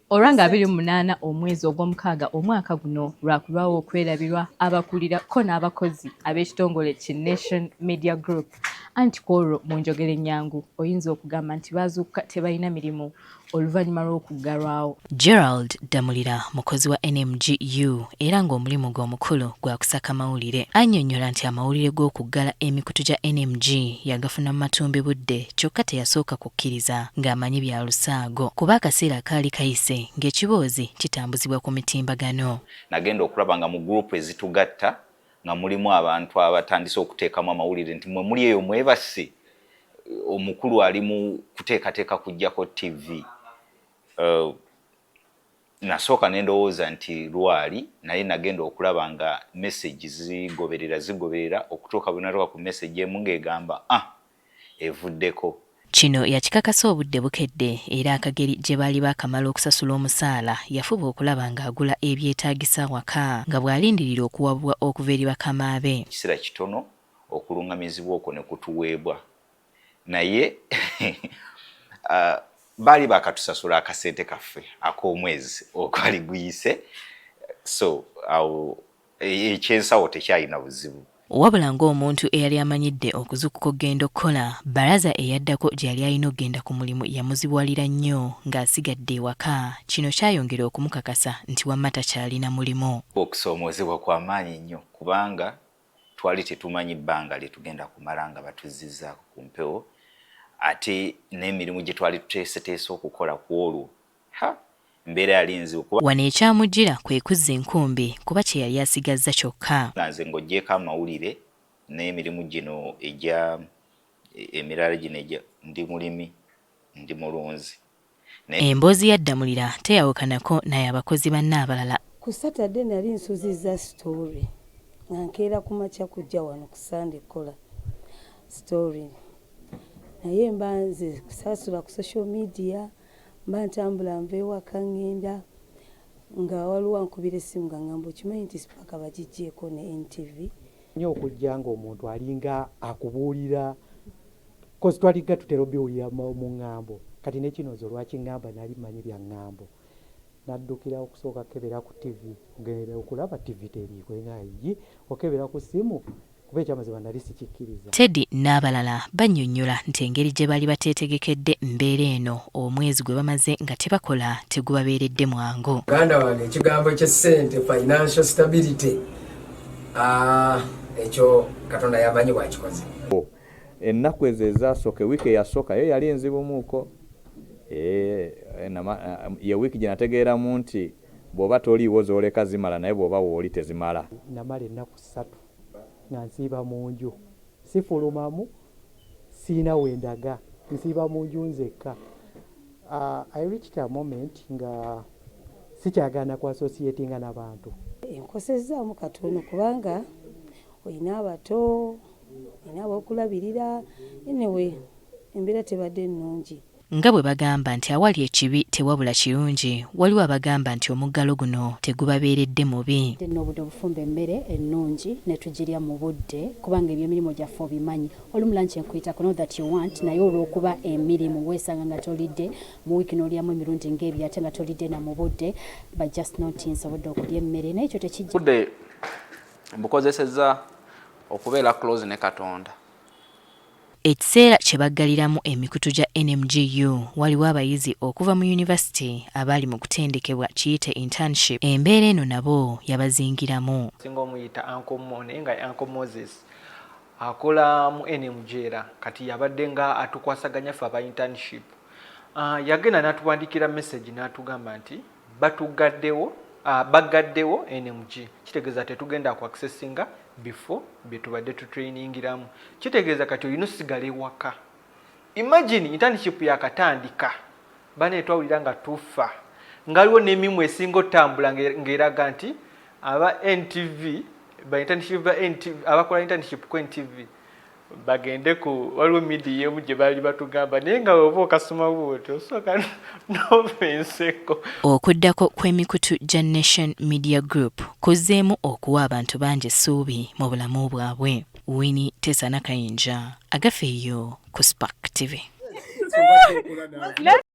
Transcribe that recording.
Olwanga 28 omwezi ogw'omukaaga omwaka guno lwakulwawo okwerabirwa abakulira ko n'abakozi ab'ekitongole ki Nation Media Group anti kwolwo mu njogera ennyangu oyinza okugamba nti bazuukuka tebalina mirimu oluvannyuma lw'okuggalwawo. Gerald Damulira mukozi wa NMGU era ng'omulimu gwe omukulu gwa kusaka mawulire annyonnyola nti amawulire g'okuggala emikutu gya NMG yagafuna mu matumbi budde kyokka teyasooka kukkiriza ng'amanyi bya lusaago kuba akaseera kaali kayise ng'ekiboozi kitambuzibwa ku mitimbagano. Nagenda okulaba nga mu gurupu ezitugatta nga mulimu abantu abatandise okuteekamu amawulire nti mwe muli eyo mwebase omukulu ali mu kuteekateeka kujjako TV. Nasooka nendowooza nti lwali naye nagenda okulaba nga message zigoberera okutuuka bwe natuuka ku message emu ng'egamba evuddeko. Kino yakikakasa obudde bukedde era akageri gye baali baakamala okusasula omusaala yafuba okulaba ng'agula ebyetaagisa waka nga bw'alindirira okuwabwa okuva eri bakama be. Kiseera kitono okulungamizibwa okwo ne kutuweebwa naye baali bakatusasula akasente kaffe ak'omwezi okwali guyise so awo ekyensawo tekyalina buzibu. Wabula ng'omuntu eyali amanyidde okuzukuka okugenda okukola baraza eyaddako gye yali alina okugenda ku mulimu yamuzibwalira nnyo ng'asigadde ewaka. Kino kyayongera okumukakasa nti wamma takyalina mulimu. Okusoomoozebwa kwa maanyi nnyo kubanga twali tetumanyi bbanga lye tugenda kumala nga batuzizzaako ku mpewo ate n'emirimu gye twali tuteeseteese okukola ku olwo mbeera yali nzibu. Wano ekyamujjira kwe kuzza enkumbi kuba kye yali asigazza kyokka. Nze ng'oggyeko amawulire n'emirimu gino egya emirala gino ndi mulimi ndi mulunzi. Emboozi ya Damulira teyawukanako naye abakozi banne abalala. Ku Saturday nali nsuzizza story nga nkeera ku makya kujja wano ku Sunday kola story naye mba nze kusaasula ku social media mba ntambula nva ewaka ngenda nga waliwo ankubira essimu nga ngamba okimanyi nti sipaka bagiggyeko ne NTV. Nnyo okujja ng'omuntu alinga akubuulira kozi twalinga tutera obiwulira mu ŋŋambo kati n'ekinozo lwaki ŋŋamba nali manyi bya ŋŋambo naddukira okusooka kebera ku TV ngenda okulaba TV teriiko engayi okebera ku ssimu kuba ekyamazima nali sikikkiriza. Teddy n'abalala bannyonnyola nti engeri gye baali bateetegekedde mbeera eno omwezi gwe bamaze nga tebakola tegubabeeredde mwangu. Muganda wange ekigambo ky'essente financial stability ekyo Katonda yamanyi bw'akikoze. Ennaku ezo ezasooka wiiki eyasooka yo yali enzibumuuko ye wiiki gye nategeeramu nti bw'oba toliiwo zooleka zimala naye bw'oba wooli tezimala. Namala ennaku 3 nga nsiiba mu nju sifulumamu siina wendaga nsiiba mu nju nzekka. I reached a moment nga sikyagana ku associatinga n'abantu. Enkosezaamu katono kubanga olina abato olina abokulabirira anyway embeera tebadde nnungi. Nga bwe bagamba nti awali ekibi tewabula kirungi waliwo abagamba nti omuggalo guno tegubabeeredde mubi. N'obudde obufumba emmere ennungi ne tugirya mu budde kubanga ebyemirimu gyaffe obimanyi olumu lanchi enkuyitako know that you want naye olw'okuba emirimu weesanga nga tolidde mu wiiki n'olyamu emirundi ng'ebiri ate nga tolidde na mu budde but just not nsobodde okulya emmere naye ekyo tekijja. Budde mbukozesezza okubeera close ne Katonda. Ekiseera kye baggaliramu emikutu gya NMGU waliwo abayizi okuva mu yunivasite abaali mu kutendekebwa kiyite internship. Embeera eno nabo yabazingiramu. Singa omuyita Uncle Mo naye nga Uncle Moses akola mu NMG era kati yabadde nga atukwasaganya ffe aba internship. Yagenda n'atuwandikira message n'atugamba nti bagaddewo NMG kitegeeza tetugenda ku accessinga before betubadde tutrainingiramu. Kitegeeza kati olina osigala ewaka. Imagine internship yakatandika bane twawulira nga tufa ngaliwo n'emimu esinga otambula ng'eraga nti aba NTV ba internship ba NTV abakola internship ku NTV bagende ku waliwo media emu gye baali batugamba naye nga oba okasoma bwotyo osooka n'ofenseko. Okuddako kw'emikutu gya Nation Media Group kuzzeemu okuwa abantu bangi essuubi mu bulamu bwabwe. Winnie Tessa Nakayinja agafeeyo ku Spark TV. Let's